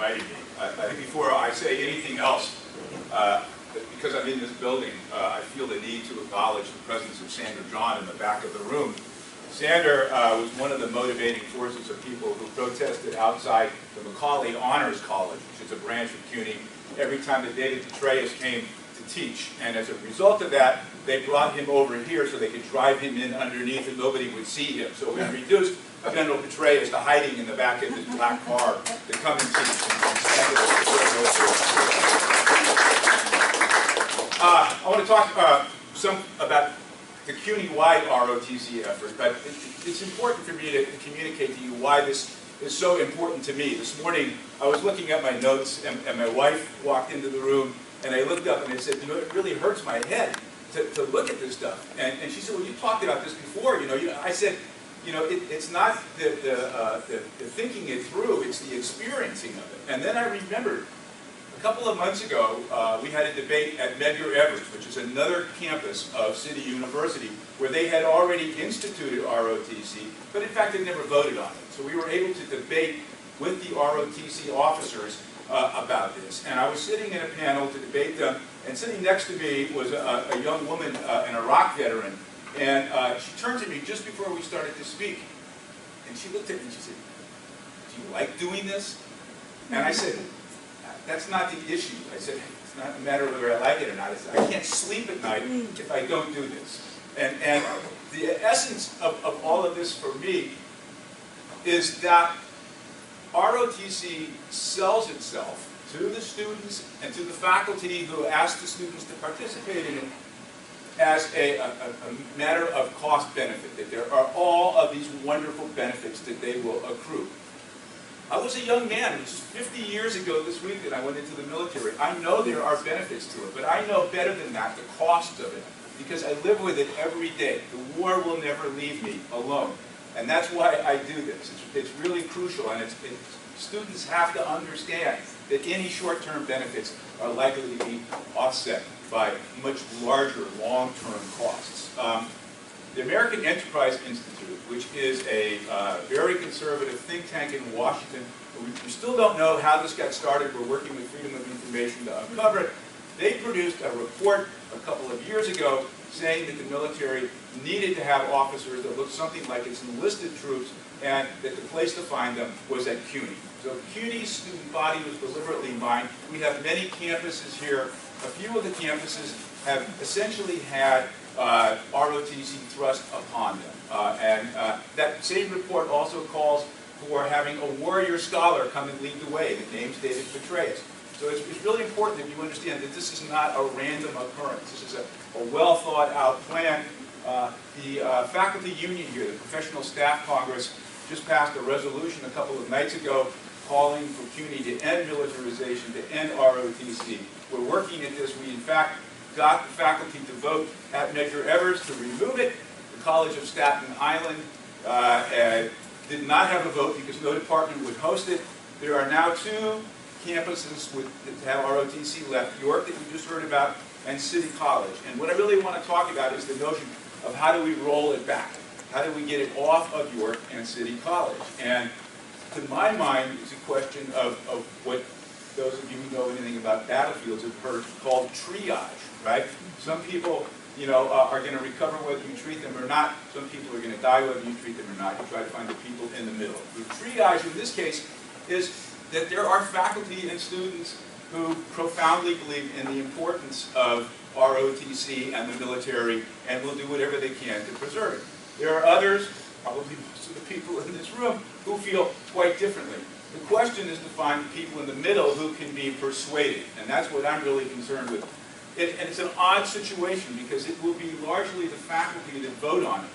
inviting me. I think before I say anything else, because I'm in this building, I feel the need to acknowledge the presence of Sandra John in the back of the room. Sandra was one of the motivating forces of people who protested outside the Macaulay Honors College, which is a branch of CUNY, every time that David Petraeus came to teach. And as a result of that, they brought him over here so they could drive him in underneath and nobody would see him. So we reduced General Petraeus to hiding in the back of his black car to come and teach. I want to talk some about the CUNY-wide ROTC effort, but it's important for me to communicate to you why this is so important to me. This morning, I was looking at my notes, and my wife walked into the room, and I looked up and I said, you know, it really hurts my head to look at this stuff. And she said, well, you talked about this before, you know. I said, you know, it's not the thinking it through, it's the experiencing of it. And then I remembered, a couple of months ago, we had a debate at Medgar-Evers, which is another campus of City University, where they had already instituted ROTC, but in fact they never voted on it. So we were able to debate with the ROTC officers about this. And I was sitting in a panel to debate them, and sitting next to me was a young woman, an Iraq veteran, and she turned to me just before we started to speak, and she looked at me and she said, do you like doing this? And I said, that's not the issue. I said, it's not a matter of whether I like it or not. I said, I can't sleep at night if I don't do this. And the essence of all of this for me is that ROTC sells itself to the students and to the faculty who ask the students to participate in it as a matter of cost benefit, that there are all of these wonderful benefits that they will accrue. I was a young man, it was 50 years ago this week that I went into the military. I know there are benefits to it, but I know better than that the cost of it, because I live with it every day. The war will never leave me alone. And that's why I do this. It's really crucial, and students have to understand that any short-term benefits are likely to be offset by much larger long-term costs. The American Enterprise Institute, which is a very conservative think tank in Washington, we still don't know how this got started. We're working with Freedom of Information to uncover it. They produced a report a couple of years ago saying that the military needed to have officers that looked something like its enlisted troops, and that the place to find them was at CUNY. So CUNY's student body was deliberately mined. We have many campuses here. A few of the campuses have essentially had ROTC thrust upon them. That same report also calls for having a warrior scholar come and lead the way. The name's David Petraeus. So it's really important that you understand that this is not a random occurrence. This is a well thought out plan. The faculty union here, the Professional Staff Congress, just passed a resolution a couple of nights ago calling for CUNY to end militarization, to end ROTC. We're working at this. We, in fact, got the faculty to vote at Medgar-Evers to remove it. The College of Staten Island did not have a vote because no department would host it. There are now two campuses that have ROTC left, York that we just heard about, and City College. And what I really want to talk about is the notion of how do we roll it back? How do we get it off of York and City College? And to my mind, it's a question of what those of you who know anything about battlefields have heard called triage, right? Some people, you know, are going to recover whether you treat them or not. Some people are going to die whether you treat them or not. You try to find the people in the middle. The triage in this case is that there are faculty and students who profoundly believe in the importance of ROTC and the military and will do whatever they can to preserve it. There are others, probably most of the people in this room, who feel quite differently. The question is to find people in the middle who can be persuaded, and that's what I'm really concerned with. And it's an odd situation because it will be largely the faculty that vote on it.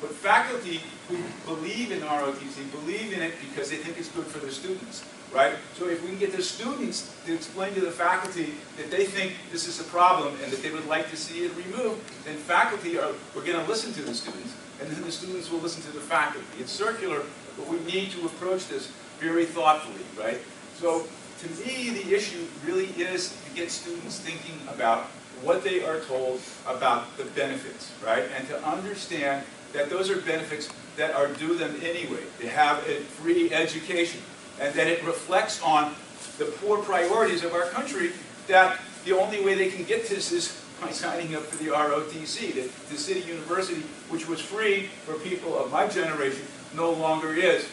But faculty who believe in ROTC believe in it because they think it's good for the students, right? So if we can get the students to explain to the faculty that they think this is a problem and that they would like to see it removed, then faculty we're going to listen to the students, and then the students will listen to the faculty. It's circular, but we need to approach this very thoughtfully, right? So to me, the issue really is to get students thinking about what they are told about the benefits, right? And to understand that those are benefits that are due them anyway. They have a free education, and that it reflects on the poor priorities of our country, that the only way they can get this is by signing up for the ROTC. The City University, which was free for people of my generation, no longer is.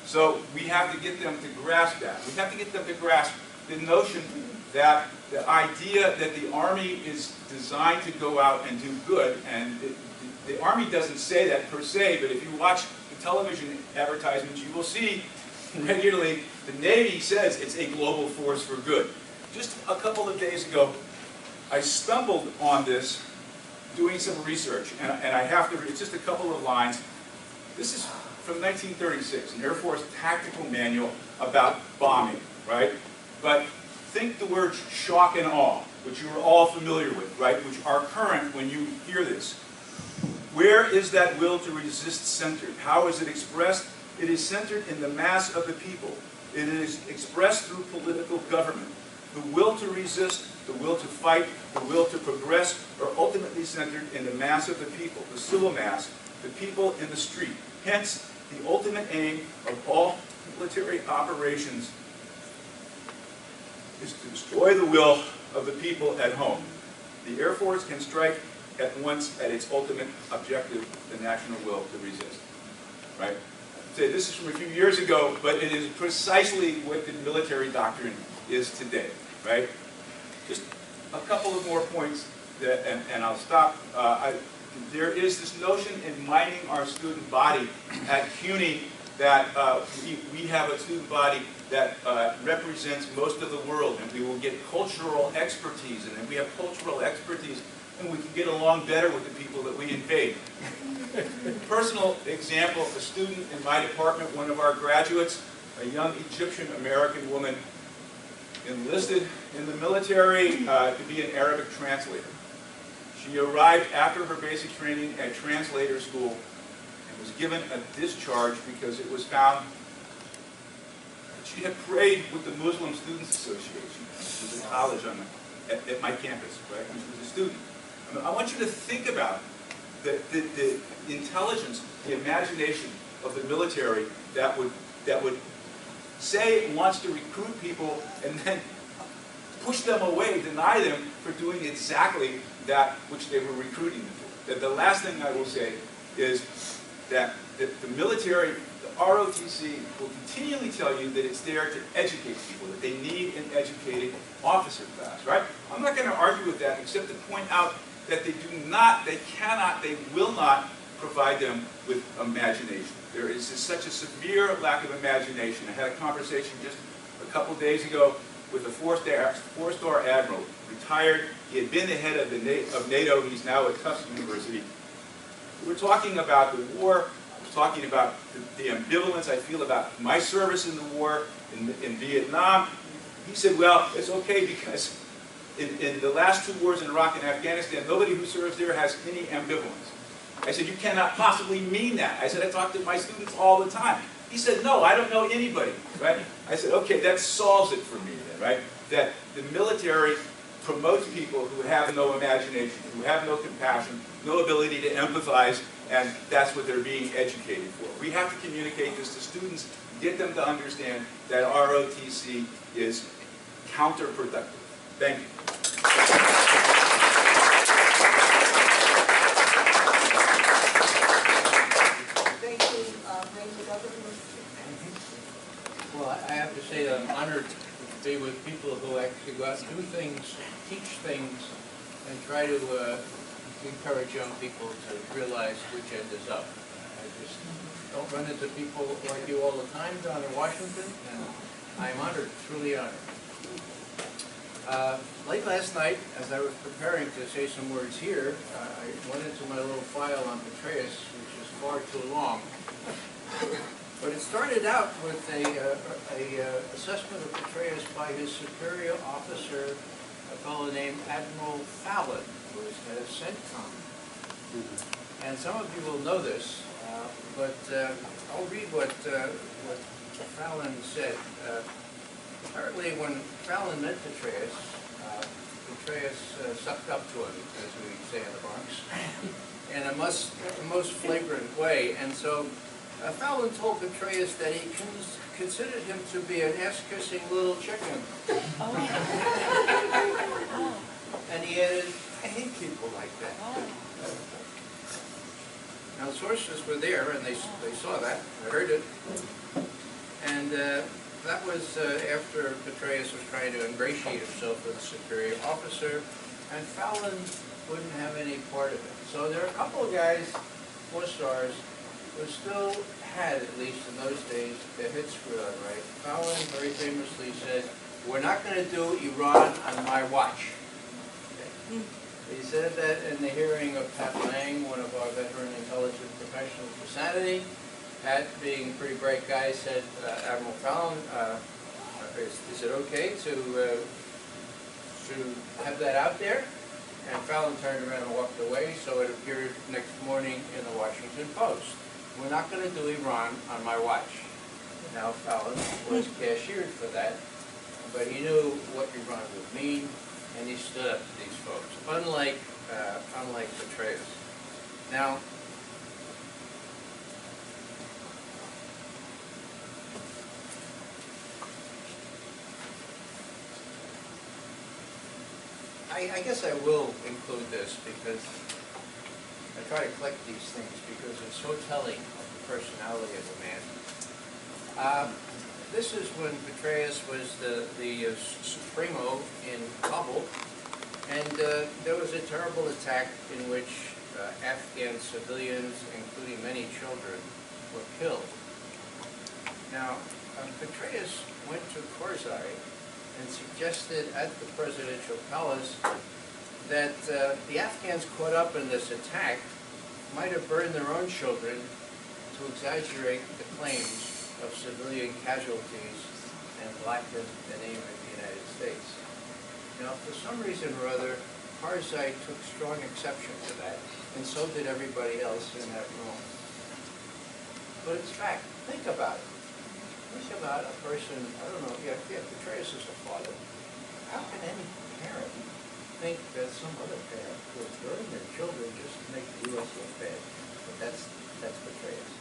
So we have to get them to grasp that. We have to get them to grasp the notion that the idea that the Army is designed to go out and do good, and the Army doesn't say that per se, but if you watch the television advertisements, you will see regularly the Navy says it's a global force for good. Just a couple of days ago, I stumbled on this doing some research, and I have to read, it's just a couple of lines. This is from 1936, an Air Force tactical manual about bombing, right? But think the words shock and awe, which you are all familiar with, right? Which are current when you hear this. Where is that will to resist centered? How is it expressed? It is centered in the mass of the people. It is expressed through political government. The will to resist, the will to fight, the will to progress are ultimately centered in the mass of the people, the civil mass, the people in the street. Hence, the ultimate aim of all military operations is to destroy the will of the people at home. The Air Force can strike at once at its ultimate objective, the national will to resist. Right? Say this is from a few years ago, but it is precisely what the military doctrine is today. Right? Just a couple of more points, that, and I'll stop. There is this notion in mining our student body at CUNY that we have a student body that represents most of the world, and we will get cultural expertise, and then we have cultural expertise, and we can get along better with the people that we invade. Personal example, a student in my department, one of our graduates, a young Egyptian-American woman, enlisted in the military to be an Arabic translator. She arrived after her basic training at translator school and was given a discharge because it was found that she had prayed with the Muslim Students Association, which was a college at my campus, right? She was a student. I mean, I want you to think about the intelligence, the imagination of the military that would say it wants to recruit people and then push them away, deny them for doing exactly that which they were recruiting them for. The last thing I will say is that the military, the ROTC, will continually tell you that it's there to educate people, that they need an educated officer class, right? I'm not going to argue with that except to point out that they do not, they cannot, they will not provide them with imagination. There is such a severe lack of imagination. I had a conversation just a couple days ago with a four-star admiral, retired. He had been the head of NATO. He's now at Tufts University. We were talking about the war. I was talking about the ambivalence I feel about my service in the war in Vietnam. He said, well, it's okay because in the last two wars in Iraq and Afghanistan, nobody who serves there has any ambivalence. I said, you cannot possibly mean that. I said, I talk to my students all the time. He said, no, I don't know anybody, right? I said, okay, that solves it for me then, right? That the military promotes people who have no imagination, who have no compassion, no ability to empathize, and that's what they're being educated for. We have to communicate this to students, get them to understand that ROTC is counterproductive. Thank you. Well, I have to say that I'm honored to be with people who actually go out and do things, teach things, and try to encourage young people to realize which end is up. I just don't run into people like you all the time down in Washington, and I'm honored, truly honored. Late last night, as I was preparing to say some words here, I went into my little file on Petraeus, which is far too long. But it started out with a assessment of Petraeus by his superior officer, a fellow named Admiral Fallon, who was head of CENTCOM. And some of you will know this, but I'll read what Fallon said. Apparently, when Fallon met Petraeus, Petraeus sucked up to him, as we say in the Bronx, in a most flagrant way. And so Fallon told Petraeus that he considered him to be an ass-kissing little chicken. Oh. And he added, I hate people like that. Now, sources were there, and they saw that, I heard it. And that was after Petraeus was trying to ingratiate himself with a superior officer, and Fallon wouldn't have any part of it. So there are a couple of guys, 4 stars, who still had, at least in those days, their heads screwed on right. Fallon very famously said, we're not going to do Iran on my watch. Okay. He said that in the hearing of Pat Lang, one of our veteran intelligence professionals for Sanity. Pat, being a pretty bright guy, said, Admiral Fallon, is it okay to have that out there? And Fallon turned around and walked away, so it appeared next morning in the Washington Post. We're not going to do Iran on my watch. Now Fallon was cashiered for that, but he knew what Iran would mean, and he stood up to these folks, unlike Petraeus. Now, I guess I will include this because I try to collect these things because it's so telling of the personality of the man. This is when Petraeus was the Supremo in Kabul, and there was a terrible attack in which Afghan civilians, including many children, were killed. Now, Petraeus went to Karzai and suggested at the presidential palace that the Afghans caught up in this attack might have burned their own children to exaggerate the claims of civilian casualties and blacken the name of the United States. Now, for some reason or other, Karzai took strong exception to that, and so did everybody else in that room. But it's fact. Think about it. Think about a person, I don't know, Petraeus is a father. How can any parent think that some other parent will burn their children just to make the U.S. look bad? But that's Petraeus.